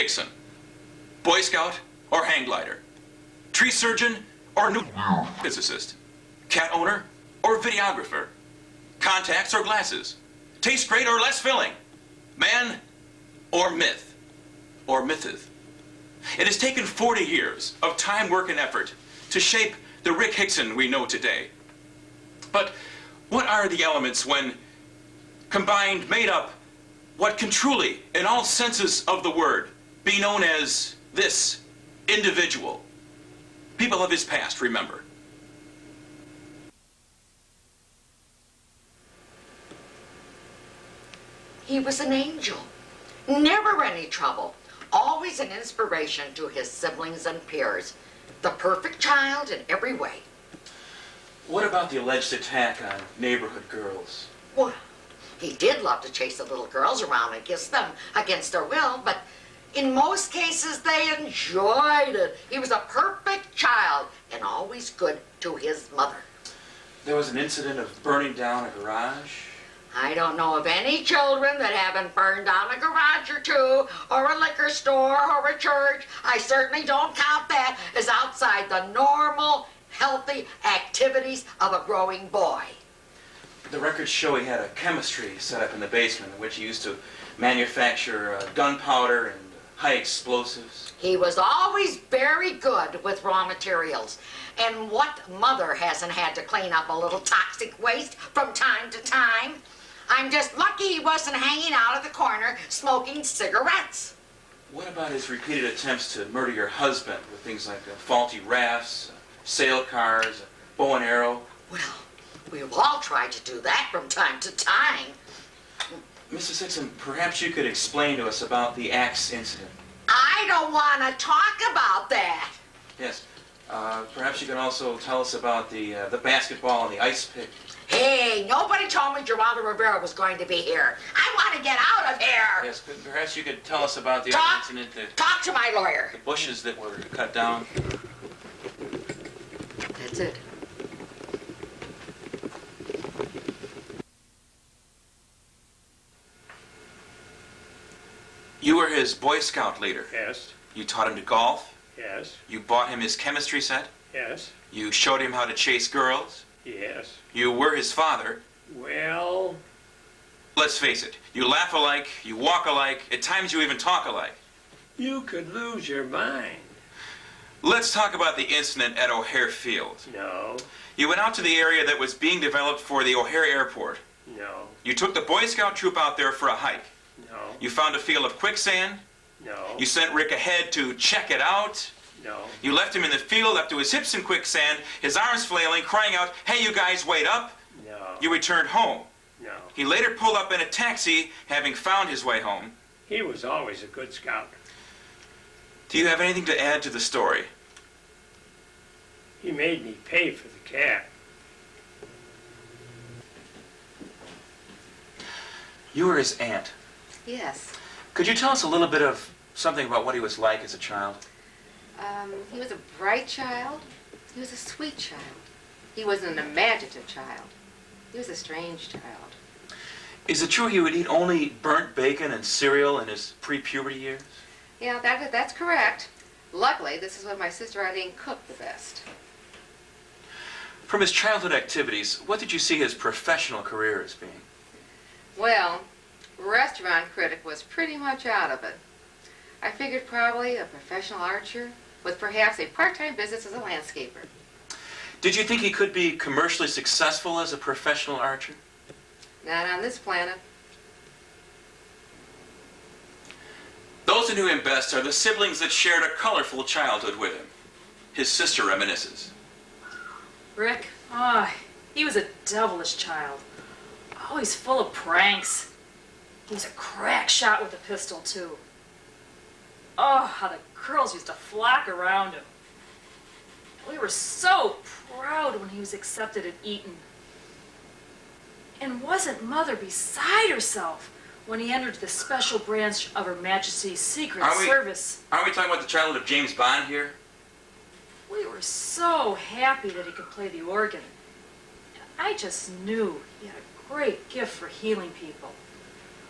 Hixon. Boy Scout or hang glider. Tree surgeon or new physicist. Cat owner or videographer. Contacts or glasses. Tastes great or less filling. Man or myth or mytheth. It has taken 40 years of time, work, and effort to shape the Rick Hixon we know today. But what are the elements when combined, made up, what can truly, in all senses of the word, be known as this individual? People of his past, remember. He was an angel. Never any trouble. Always an inspiration to his siblings and peers. The perfect child in every way. What about the alleged attack on neighborhood girls? Well, he did love to chase the little girls around and kiss them against their will, but in most cases they enjoyed it. He was a perfect child and always good to his mother. There was an incident of burning down a garage. I don't know of any children that haven't burned down a garage or two, or a liquor store, or a church. I certainly don't count that as outside the normal, healthy activities of a growing boy. The records show he had a chemistry set up in the basement in which he used to manufacture gunpowder and high explosives. He was always very good with raw materials. And what mother hasn't had to clean up a little toxic waste from time to time? I'm just lucky he wasn't hanging out of the corner smoking cigarettes. What about his repeated attempts to murder your husband with things like faulty rafts, sail cars, bow and arrow? Well, we've all tried to do that from time to time. Mrs. Hixon, perhaps you could explain to us about the axe incident. I don't want to talk about that. Yes. Perhaps you can also tell us about the basketball and the ice pick. Hey, nobody told me Geraldo Rivera was going to be here. I want to get out of here. Yes, perhaps you could tell us about the incident. Talk to my lawyer. The bushes that were cut down. That's it. You were his Boy Scout leader. Yes. You taught him to golf. Yes. You bought him his chemistry set. Yes. You showed him how to chase girls. Yes. You were his father. Well... Let's face it, you laugh alike, you walk alike, at times you even talk alike. You could lose your mind. Let's talk about the incident at O'Hare Field. No. You went out to the area that was being developed for the O'Hare Airport. No. You took the Boy Scout troop out there for a hike. No. You found a field of quicksand. No. You sent Rick ahead to check it out. No. You left him in the field up to his hips in quicksand, his arms flailing, crying out, "Hey, you guys, wait up." No. You returned home. No. He later pulled up in a taxi, having found his way home. He was always a good scout. Do you have anything to add to the story? He made me pay for the cab. You were his aunt. Yes. Could you tell us a little bit of something about what he was like as a child? He was a bright child. He was a sweet child. He was an imaginative child. He was a strange child. Is it true he would eat only burnt bacon and cereal in his pre-puberty years? Yeah, that's correct. Luckily, this is when my sister Eileen cooked the best. From his childhood activities, what did you see his professional career as being? Well, restaurant critic was pretty much out of it. I figured probably a professional archer with perhaps a part-time business as a landscaper. Did you think he could be commercially successful as a professional archer? Not on this planet. Those who knew him best are the siblings that shared a colorful childhood with him. His sister reminisces. Rick, he was a devilish child. Always full of pranks. He was a crack shot with a pistol, too. Oh, how the girls used to flock around him. We were so proud when he was accepted at Eton. And wasn't Mother beside herself when he entered the special branch of Her Majesty's Secret Service? Aren't we talking about the childhood of James Bond here? We were so happy that he could play the organ. And I just knew he had a great gift for healing people.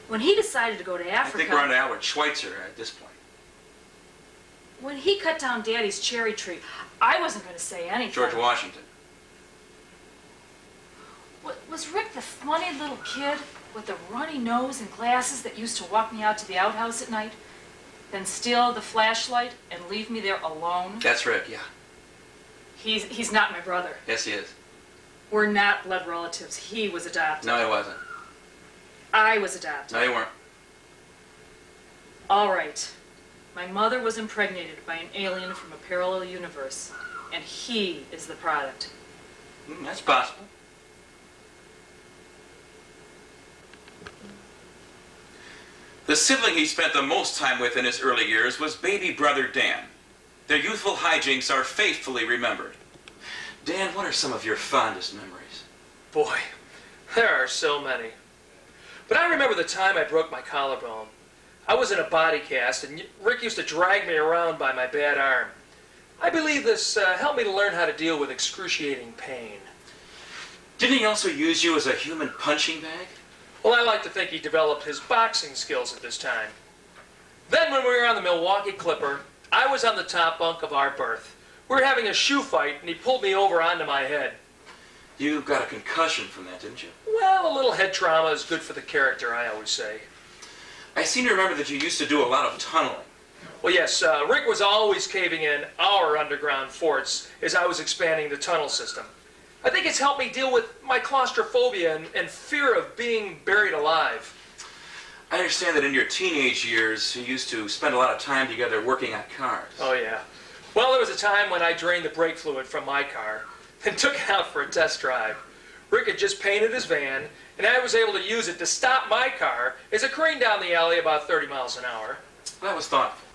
When he decided to go to Africa... I think we're on to Albert Schweitzer at this point. When he cut down Daddy's cherry tree, I wasn't going to say anything. George Washington. Was Rick the funny little kid with the runny nose and glasses that used to walk me out to the outhouse at night, then steal the flashlight and leave me there alone? That's Rick, yeah. He's not my brother. Yes, he is. We're not blood relatives. He was adopted. No, he wasn't. I was adopted. No, you weren't. All right. My mother was impregnated by an alien from a parallel universe, and he is the product. That's possible. The sibling he spent the most time with in his early years was baby brother Dan. Their youthful hijinks are faithfully remembered. Dan, what are some of your fondest memories? Boy, there are so many. But I remember the time I broke my collarbone. I was in a body cast, and Rick used to drag me around by my bad arm. I believe this helped me to learn how to deal with excruciating pain. Didn't he also use you as a human punching bag? Well, I like to think he developed his boxing skills at this time. Then when we were on the Milwaukee Clipper, I was on the top bunk of our berth. We were having a shoe fight, and he pulled me over onto my head. You got a concussion from that, didn't you? Well, a little head trauma is good for the character, I always say. I seem to remember that you used to do a lot of tunneling. Well, yes, Rick was always caving in our underground forts as I was expanding the tunnel system. I think it's helped me deal with my claustrophobia and fear of being buried alive. I understand that in your teenage years, you used to spend a lot of time together working on cars. Oh, yeah. Well, there was a time when I drained the brake fluid from my car and took it out for a test drive. Rick had just painted his van, and I was able to use it to stop my car as it careened down the alley about 30 miles an hour. That was thoughtful.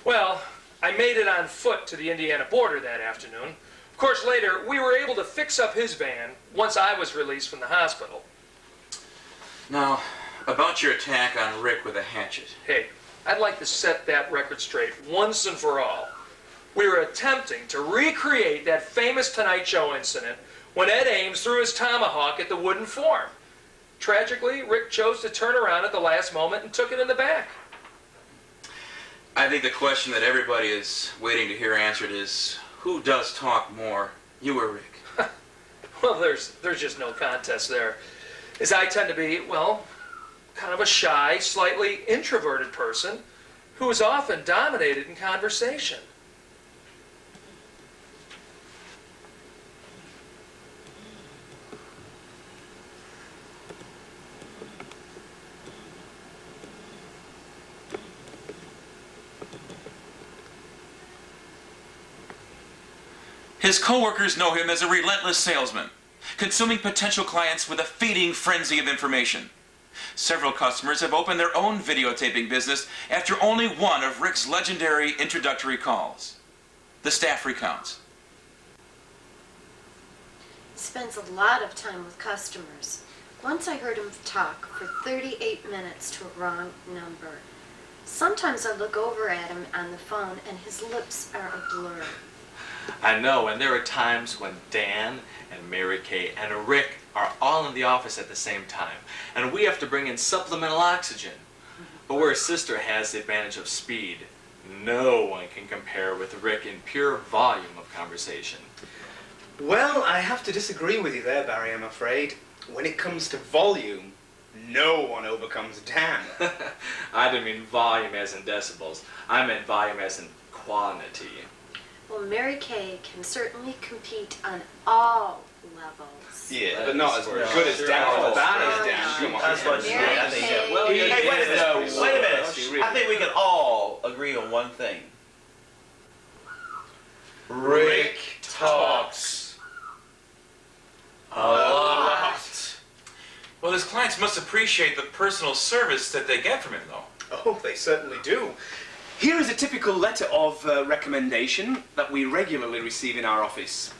Well, I made it on foot to the Indiana border that afternoon. Of course, later, we were able to fix up his van once I was released from the hospital. Now, about your attack on Rick with a hatchet. Hey, I'd like to set that record straight once and for all. We were attempting to recreate that famous Tonight Show incident when Ed Ames threw his tomahawk at the wooden form. Tragically, Rick chose to turn around at the last moment and took it in the back. I think the question that everybody is waiting to hear answered is, who does talk more, you or Rick? Well, there's just no contest there. As I tend to be, well, kind of a shy, slightly introverted person who is often dominated in conversation. His co-workers know him as a relentless salesman, consuming potential clients with a feeding frenzy of information. Several customers have opened their own videotaping business after only one of Rick's legendary introductory calls. The staff recounts. He spends a lot of time with customers. Once I heard him talk for 38 minutes to a wrong number. Sometimes I look over at him on the phone and his lips are a blur. I know, and there are times when Dan and Mary Kay and Rick are all in the office at the same time, and we have to bring in supplemental oxygen. But where his sister has the advantage of speed, no one can compare with Rick in pure volume of conversation. Well, I have to disagree with you there, Barry, I'm afraid. When it comes to volume, no one overcomes Dan. I didn't mean volume as in decibels. I meant volume as in quantity. Well, Mary Kay can certainly compete on all levels. Yeah, but not as good as Dan or as bad as Dan. Come on. That's what you Mary I think. Kay. Well, Hey, hey, wait a minute. Wait a minute. She I think we can all agree on one thing. Rick talks a lot. Well, his clients must appreciate the personal service that they get from him, though. Oh, they certainly do. Here is a typical letter of recommendation that we regularly receive in our office.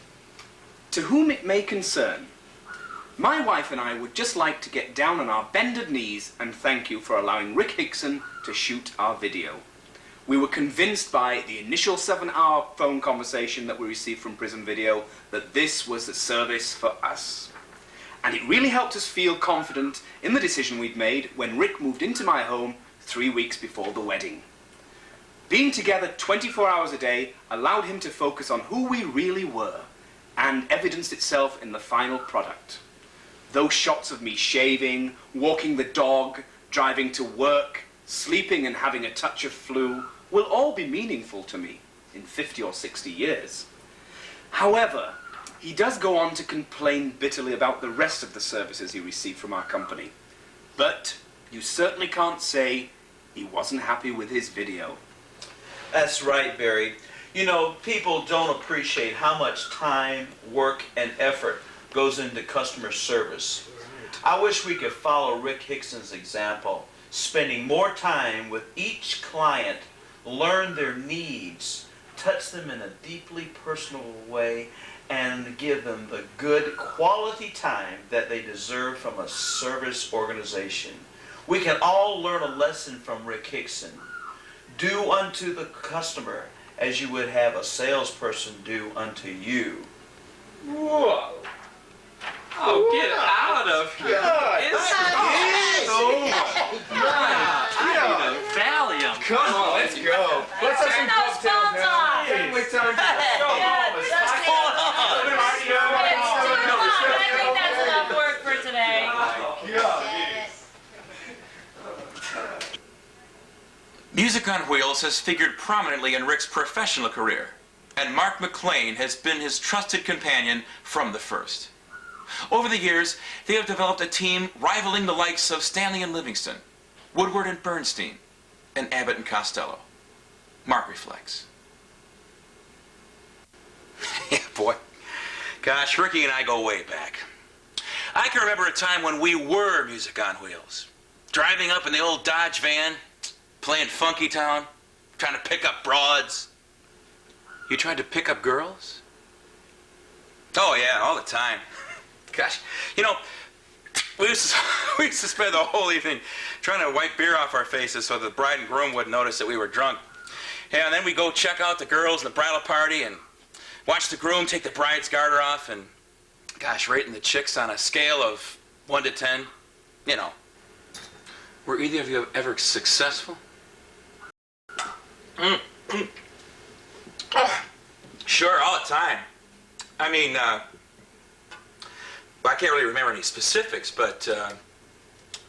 To whom it may concern, my wife and I would just like to get down on our bended knees and thank you for allowing Rick Hixon to shoot our video. We were convinced by the initial 7-hour phone conversation that we received from Prism Video that this was the service for us. And it really helped us feel confident in the decision we'd made when Rick moved into my home 3 weeks before the wedding. Being together 24 hours a day allowed him to focus on who we really were and evidenced itself in the final product. Those shots of me shaving, walking the dog, driving to work, sleeping and having a touch of flu will all be meaningful to me in 50 or 60 years. However, he does go on to complain bitterly about the rest of the services he received from our company. But you certainly can't say he wasn't happy with his video. That's right, Barry. You know, people don't appreciate how much time, work, and effort goes into customer service. I wish we could follow Rick Hixon's example, spending more time with each client, learn their needs, touch them in a deeply personal way, and give them the good quality time that they deserve from a service organization. We can all learn a lesson from Rick Hixon. Do unto the customer as you would have a salesperson do unto you. Whoa. Oh, get out of here. Valium. Come on, let's go. Let's have some cocktails now. Family time. Go home. It's time. I think that's enough work for today. Music on Wheels has figured prominently in Rick's professional career, and Mark McLean has been his trusted companion from the first. Over the years, they have developed a team rivaling the likes of Stanley and Livingston, Woodward and Bernstein, and Abbott and Costello. Mark reflects. Yeah, boy. Gosh, Ricky and I go way back. I can remember a time when we were Music on Wheels. Driving up in the old Dodge van, playing Funky Town, trying to pick up broads. You tried to pick up girls? Oh, yeah, all the time. Gosh, you know, we used to spend the whole evening trying to wipe beer off our faces so the bride and groom wouldn't notice that we were drunk. Yeah, and then we'd go check out the girls in the bridal party and watch the groom take the bride's garter off and, gosh, rating the chicks on a scale of 1 to 10. You know. Were either of you ever successful? Sure, all the time. I mean, I can't really remember any specifics, but,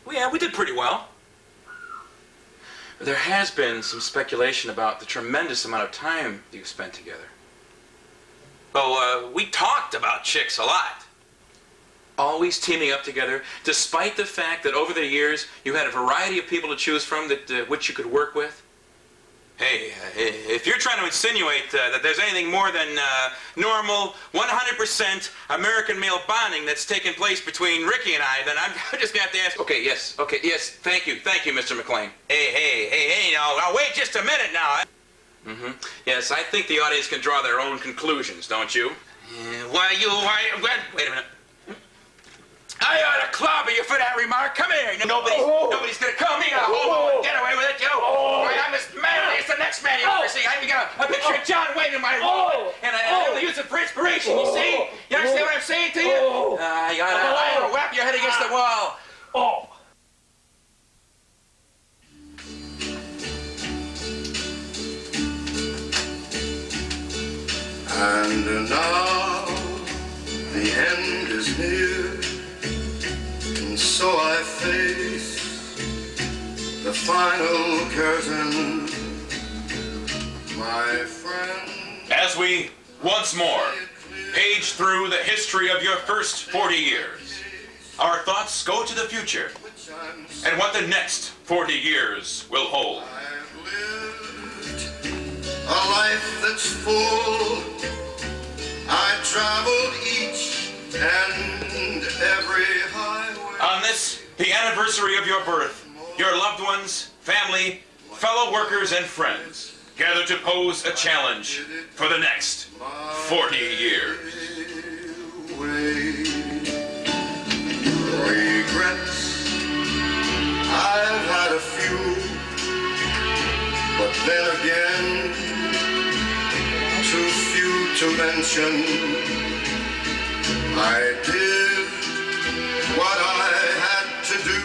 well, yeah, we did pretty well. There has been some speculation about the tremendous amount of time you spent together. Well, we talked about chicks a lot. Always teaming up together, despite the fact that over the years you had a variety of people to choose from that which you could work with. Hey, if you're trying to insinuate that there's anything more than normal, 100% American male bonding that's taken place between Ricky and I, then I'm just going to have to ask. Okay, yes, thank you, Mr. McLean. Hey, now wait just a minute now. Yes, I think the audience can draw their own conclusions, don't you? Wait a minute. I ought to clobber you for that remark. Come here. Nobody's going to call me a homo and get away with it, Joe. I'm as manly as the next man you ever see. I even got a picture of John Wayne in my room, and I only use it for inspiration, you see? You understand what I'm saying to you? You ought to whap your head against the wall. And now the end is near, and so I face the final curtain, my friend. As we once more page through the history of your first 40 years, our thoughts go to the future and what the next 40 years will hold. I've lived a life that's full. I traveled each and every highway. On this, the anniversary of your birth, your loved ones, family, fellow workers, and friends gather to pose a challenge for the next 40 years. Regrets, I've had a few, but then again, too few to mention. I did what I had to do.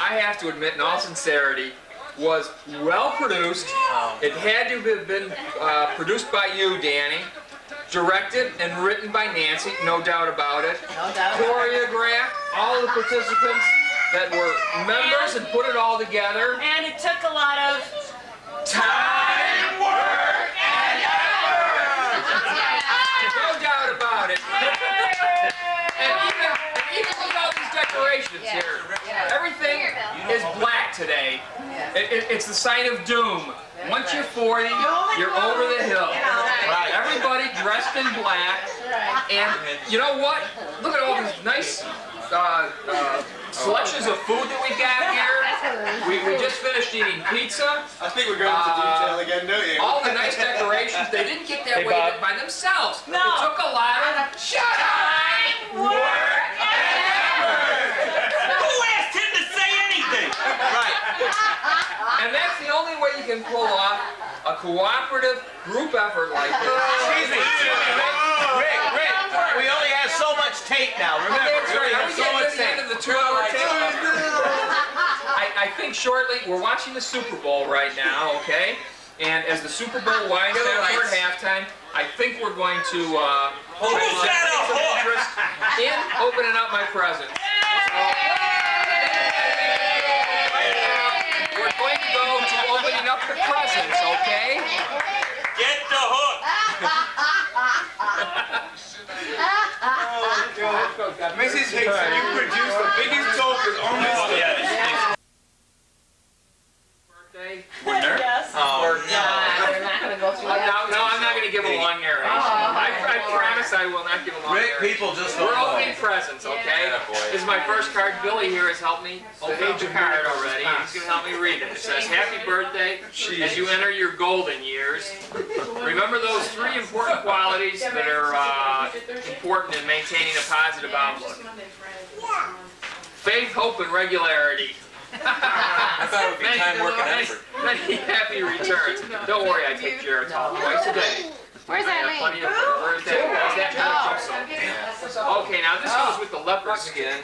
I have to admit, in all sincerity, was well produced. It had to have been produced by you, Danny. Directed and written by Nancy, no doubt about it. No doubt. Choreographed, all the participants that were members and put it all together. And it took a lot of Time, work, and effort! No doubt about it. And even with all these decorations here, everything is black today. It's the sign of doom. Once you're 40, you're over the hill. Right. Everybody dressed in black. And you know what? Look at all these nice selections of food that we got here. We just finished eating pizza. I think we're going into detail again, don't you? All the nice decorations, they didn't get that Hey, way Bob. by themselves. No. It took a lot of time, work, and effort. Who asked him to say anything? Right. And that's the only way you can pull off a cooperative group effort like this. Excuse me. Rick, we only have so much tape now. Remember, That's we only right. Are have we so getting much to the end tape. of the 2-hour tape? I think shortly, we're watching the Super Bowl right now, okay? And as the Super Bowl winds down toward halftime, I think we're going to try to generate some interest in opening up my present. We're going to go to opening up the presents, okay? Get the hook. Mrs. Hixon, you produced the biggest talkers on this stage. Birthday. Winner. Oh, We're not going to go through that. No, I'm not going to give a long narration. I promise I will not give a long Rick, narration. people just don't We're know. opening presents, okay? This is my first card. Billy here has helped me open up the card already. He's going to help me read it. It says, "Happy birthday as you enter your golden years. Remember those 3 important qualities that are important in maintaining a positive outlook. Faith, hope, and regularity." I thought it would be time, work, and effort. Many happy returns. Don't worry, I take Geritol twice a day. Where's I have plenty of where's that Okay, now this goes with the leopard skin.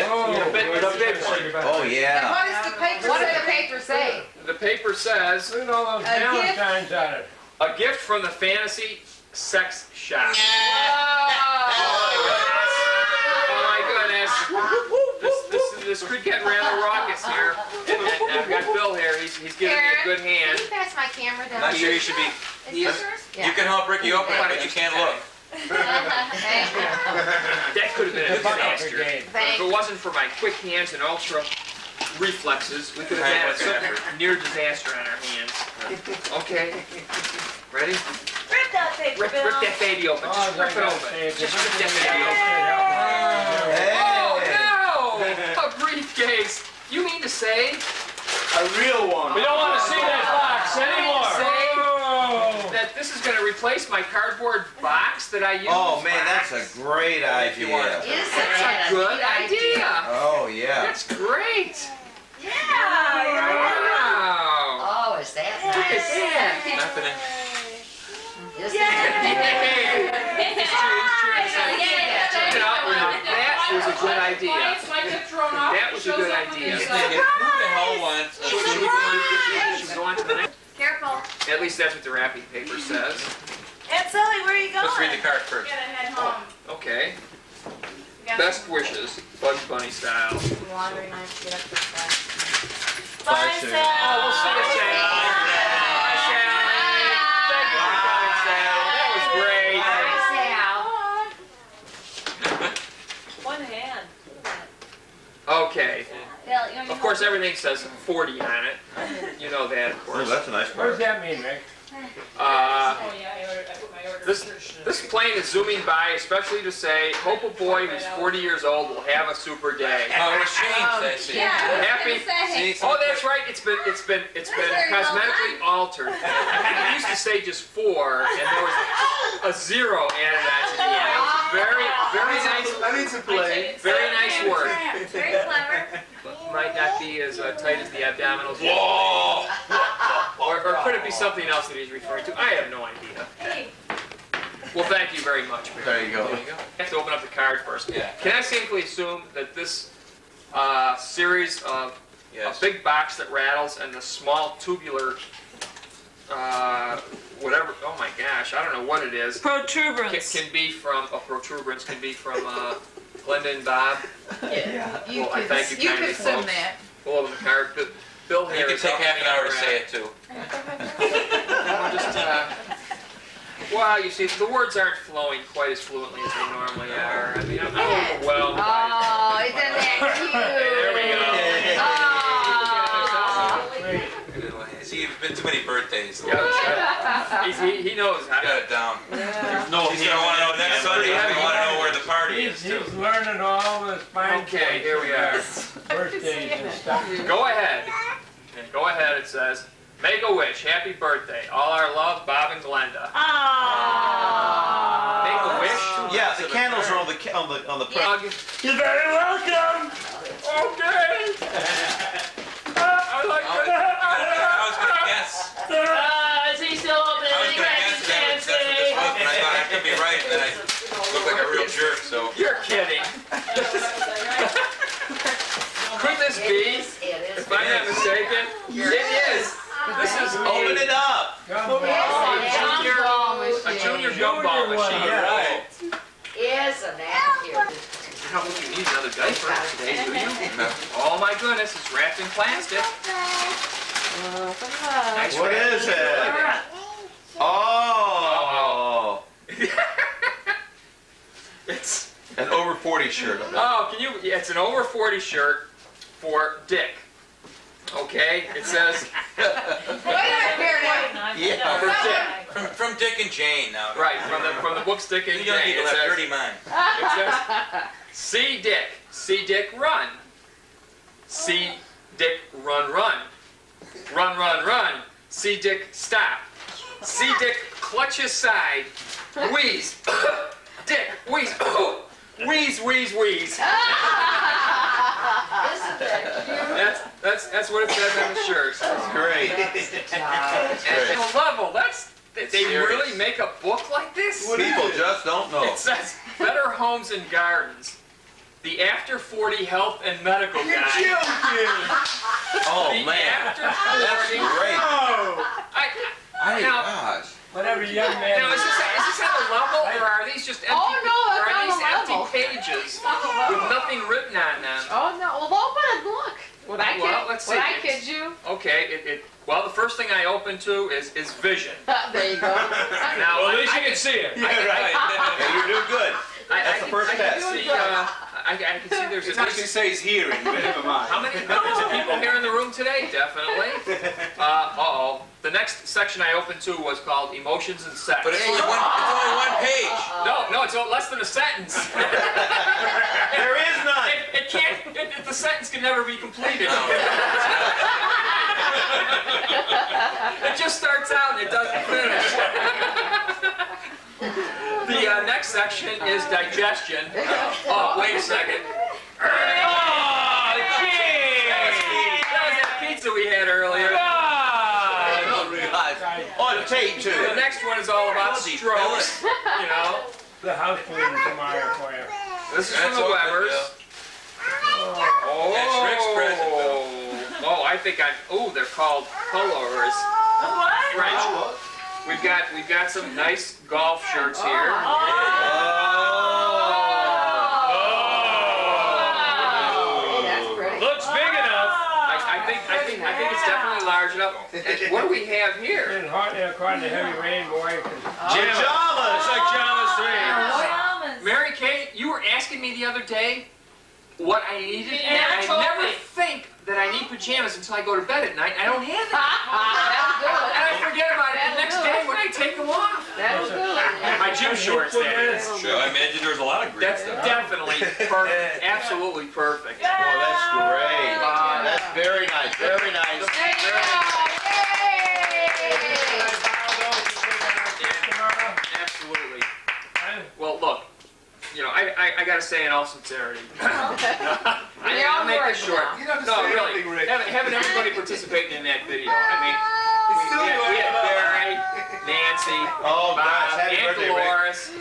Oh, yeah. What does the paper say? The paper says, Look at all those Valentines on it. a gift from the fantasy sex shop. Oh my goodness. This could get rather raucous here. And I've got Bill here. He's giving me a good hand. Can you pass my camera down? Not sure you should be. Is this yours? You can help Ricky open it, but you can't look. Thank you. That could have been a disaster. Brigade. If it wasn't for my quick hands and ultra reflexes, we could have had a near disaster on our hands. Okay. Ready? Rip that paper, Rip Bill. that baby open. Just rip it open. Just rip that baby open. Hey. Oh no! A briefcase. You mean to say? A real one. We don't want to see that box anymore. Say that this is going to replace my cardboard box that I use? Oh, man, that's a great If you want idea. it. Is That's a good idea. Oh, yeah. That's great. Yeah. Wow. Oh, is that Look at nice? that. Nothing in. Is Yay. It's true, it's true. Check it out. That was a good idea. That was a good idea. Who the hell wants a Should we go on to the next? Careful. At least that's what the wrapping paper says. Aunt Sally, where are you going? Let's read the card first. Gotta head home. Okay. Best wishes, Bugs Bunny style. Laundry knife, get up this side. Bye, Sue. Sal. Oh, we'll see you, Sally. Bye, Sally. Thank you for coming, Sal. That was great. One hand. Okay. Bill, you want Of course, everything says 40 on it. You know that, of Oh, course. that's a nice What does part. that mean, Rick? Oh, yeah, I put my order. This plane is zooming by, especially to say, hope a boy who's 40 years old will have a super day. Oh, it was changed, I see. Happy. See, Oh, that's right. It's been cosmetically altered. It used to say just 4, and there was a 0 added on to the end. It was very nice. I need to play. Very nice work. Very clever. Might not be as tight as the abdominals. Whoa! Or could it be something else that he's referring to? I have no idea. Hey. Well, thank you very much, Mary. There you go. I have to open up the card first. Yeah. Can I safely assume that this series of a big box that rattles and the small tubular, whatever. Oh my gosh, I don't know what it is. Protuberance. Can be from protuberance. Can be from Glenda and Bob. Yeah. Well, I thank you You kindly, could send folks. that. Below the card. Bill You Harris. can take half an hour to helping me say out. it too. We're just, well, you see, the words aren't flowing quite as fluently as they normally are. I mean, I'm overwhelmed. Oh, isn't that There we go. See, you've been too many birthdays. Yeah, he knows how. Got it down. There's no He's gonna want to know next Sunday. He's gonna want to know where the party is He's too. learning all this fine Okay, here we are. birthdays and stuff. Go ahead. Go ahead, it says. Make a wish. Happy birthday. All our love, Bob and Glenda. Make a wish? Yeah, the candles are on the Plug. You're very welcome. Okay. I like I was gonna guess. Is he still open? I was gonna guess that's what this was, but I thought I could be right, and then I look like a real jerk. So. You're kidding. Could this be? If I'm not mistaken, it is. This is Open it up. a junior gumball machine. Right. Isn't that cute? I don't think you need another diaper today, do you? Oh my goodness, it's wrapped in plastic. Nice What wrap. is it? Oh. It's An over 40 shirt. oh, can you? Yeah, it's an over 40 shirt for Dick. Okay, it says Yeah. for Dick. From Dick and Jane now. Right from the book Dick and You don't Jane. need to It let says, dirty mind. it says, see Dick run. See Dick run. Run. See Dick stop. See Dick clutch his side. Wheeze. Dick wheeze. Wheeze. Isn't that cute? That's what it says on the shirt. Great. And the level, they really make a book like this? People just don't know. It says Better Homes and Gardens. The After 40 Health and Medical Guide. Oh The man. After 40. Great. Now, Gosh. Whatever young man. now is this on a level, or are these just empty, Oh, no, or it's are on these a empty level. pages with nothing written on them? Oh no! Well, open it and look. Would I Well, kid? let's Would see. I kid you? Okay, well, the first thing I open to is Vision. There you go. Now, Well, at least you can see it. Yeah, you're doing good. That's the first test. I can see there's It at actually least says hearing, but never mind. how many hundreds of people here in the room today? Definitely. Uh-oh. The next section I opened to was called Emotions and Sex. But it's only one page. No, it's less than a sentence. There is none. It can't. The sentence can never be completed. It just starts out and it doesn't finish. The next section is digestion. Oh, wait a second. Oh, gee! That was that pizza we had earlier. On tape too. The next one is all about strokes. You know, The house cleaning tomorrow for you. this is from That's the open, Webbers. Bill. Oh, That's Rick's present, Bill. Oh, I think they're called pullovers. French. We've got some nice golf shirts here. Oh, that's pretty. Looks big enough. I think it's definitely large enough. And what do we have here? And hardly according to heavy rain, boy. Pajamas. It's like Jama's dream. Mary Kay, you were asking me the other day what I needed, Yeah, and I told never me. think that I need pajamas until I go to bed at night. I don't have them. That's good. And I forget about it the next day when I take them off. That was good. My gym shorts, that is. Sure, I imagine there's a lot of great That's stuff. definitely perfect. Absolutely perfect. Oh, that's great. That's very nice. Very nice. There you go. Absolutely. Well, look, I gotta say in all sincerity, I'll make this short. No, really, having everybody participating in that video. I mean, we had Barry, Nancy, Oh, Bob, gosh, happy Aunt birthday, Rick. Dolores,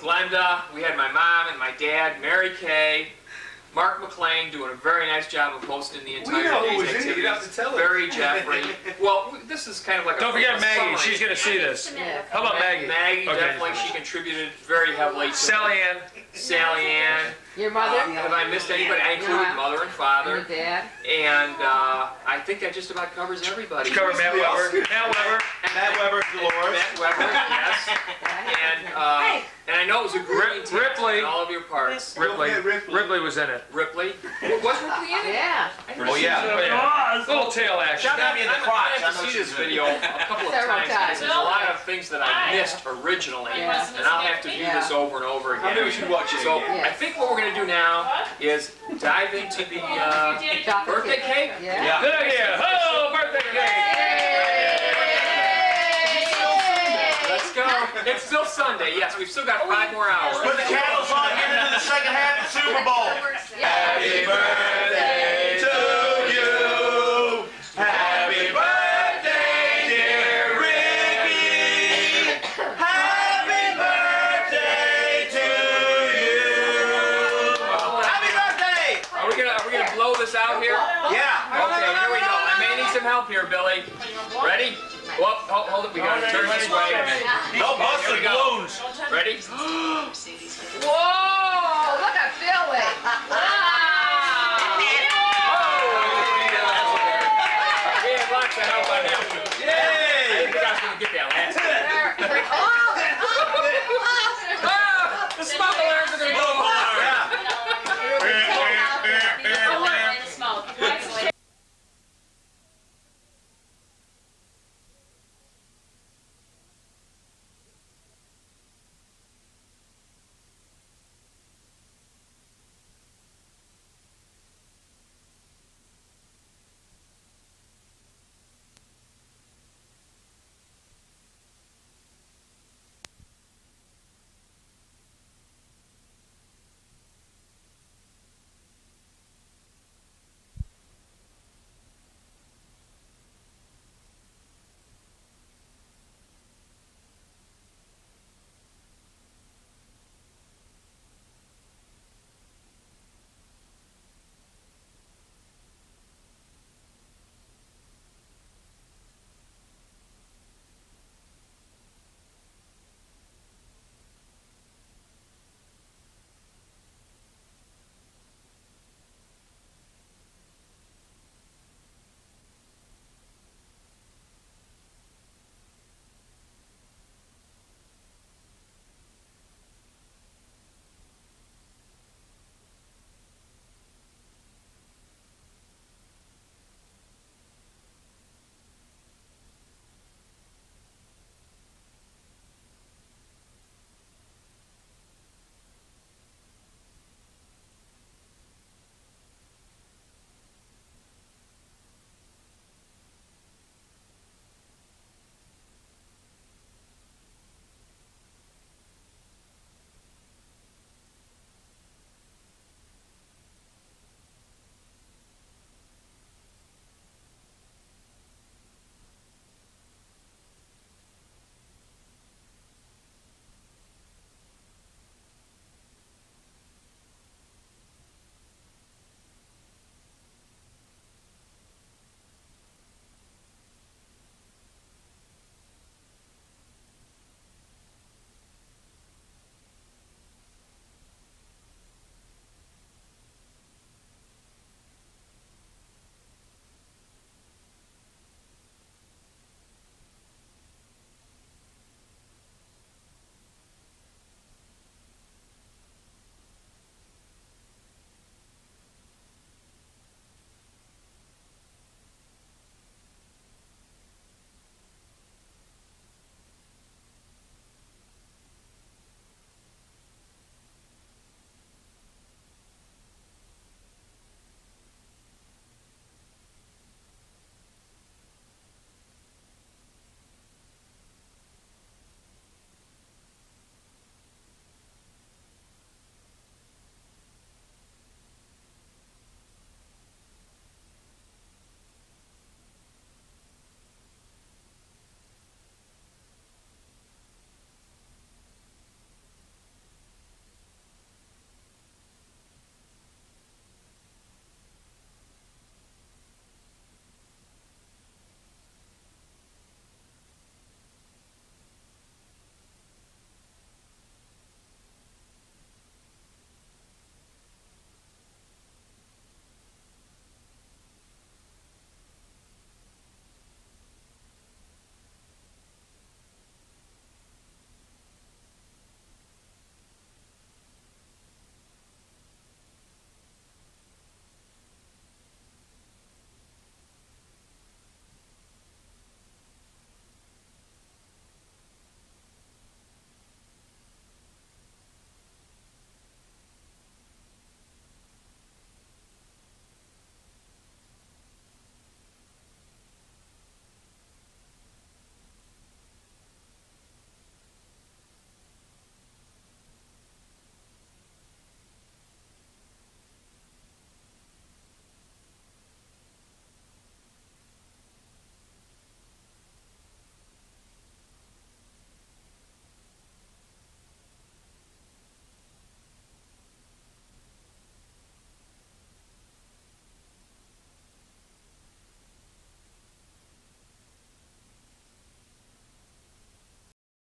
Glenda. We had my mom and my dad, Mary Kay, Mark McLean doing a very nice job of hosting the entire know who day's was in it. activities. You don't have to tell us. Barry Jeffrey. Well, this is kind of like Don't a forget Maggie. summary. She's going to see this. How about Maggie? Maggie, Okay. definitely, she contributed very heavily to Sally Ann. Sally Ann. Your mother? Have I missed anybody? I included Yeah. mother and father. Your dad? And I think that just about covers everybody. Cover Matt Weber. Matt Weber. Matt Weber, Dolores. Matt Weber, yes. And I know it was a great team Ripley. in all of your parts. Ripley. Ripley was in it. Ripley. Was Ripley in it? Yeah. Oh, yeah. Little tail action. Shout out, me in the I'm crotch. gonna have to I know see this she's in it. video a couple of Several times times. because there's a lot of things that I missed originally, Yeah. and I'll have to view this over and over again. Maybe we should watch it So again. I think what we're gonna do now is dive into the birthday cake. Yeah. Good idea. Oh, birthday cake. Let's go. It's still Sunday. Yes, we've still got 5 more hours. Put the candles on, get into the second half of the Super Bowl. Happy birthday to you. Happy birthday, dear Ricky. Happy birthday to you. Happy birthday! Are we gonna blow this out here? Yeah. Okay, here we go. I may need some help here, Billy. Ready? Whoop, hold it. We gotta turn this way. No Here we busted go. balloons. Ready?